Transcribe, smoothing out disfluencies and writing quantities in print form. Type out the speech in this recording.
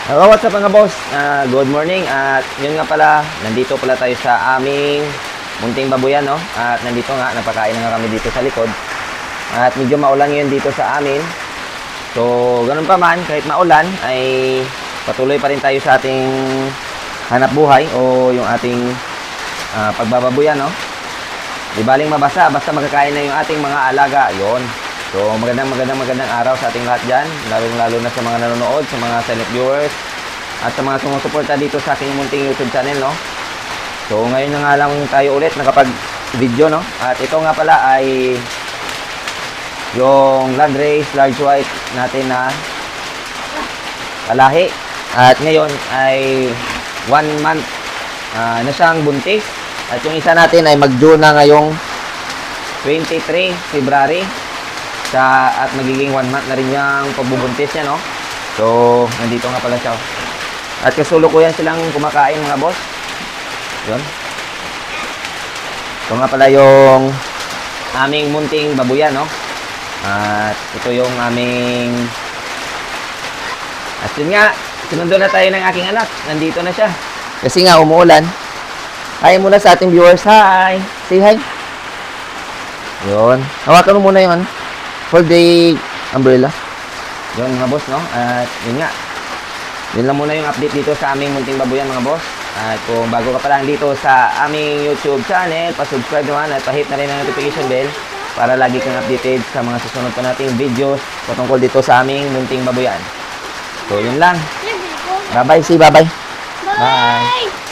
What's up mga boss? Good morning at yun nga pala, nandito pala tayo sa aming munting babuyan, no? At nandito nga, napakain na nga kami dito sa likod. At medyo maulan ngayon dito sa amin. So, ganun pa man, kahit maulan, ay patuloy pa rin tayo sa ating hanap buhay o yung ating pagbababuyan, no? Di baling mabasa, basta magkakain na yung ating mga alaga, yon. So, magandang araw sa ating lahat dyan, lalo na sa mga nanonood, sa mga silent viewers, at sa mga sumusuporta dito sa aking munting YouTube channel, no? So, ngayon na nga lang tayo ulit nakapag-video, no? At ito nga pala ay yung Landrace Large White natin na kalahi. At ngayon ay 1 month na siyang buntis. At yung isa natin ay mag-due na ngayong 23 February. At magiging 1 month na rin yung pagbubuntis niya, no? So, nandito nga pala siya. At kasulukuyan silang kumakain, mga boss. Yun. Ito nga pala yung aming munting babuyan, no? At ito yung aming... At yun nga, sinundo na tayo ng aking anak. Nandito na siya. Kasi nga, umuulan. Hi muna sa ating viewers. Hi! Say hi! Yun. Hawakan mo muna yung ano. Hold the umbrella. Yun mga boss, no? At yun nga. Yun lang muna yung update dito sa aming munting babuyan, mga boss. At kung bago ka pa lang dito sa aming YouTube channel, pa-subscribe naman at pa-hit na rin ang notification bell para lagi kang updated sa mga susunod pa nating videos patungkol dito sa aming munting babuyan. So, yun lang. Bye-bye. Say bye-bye. Bye.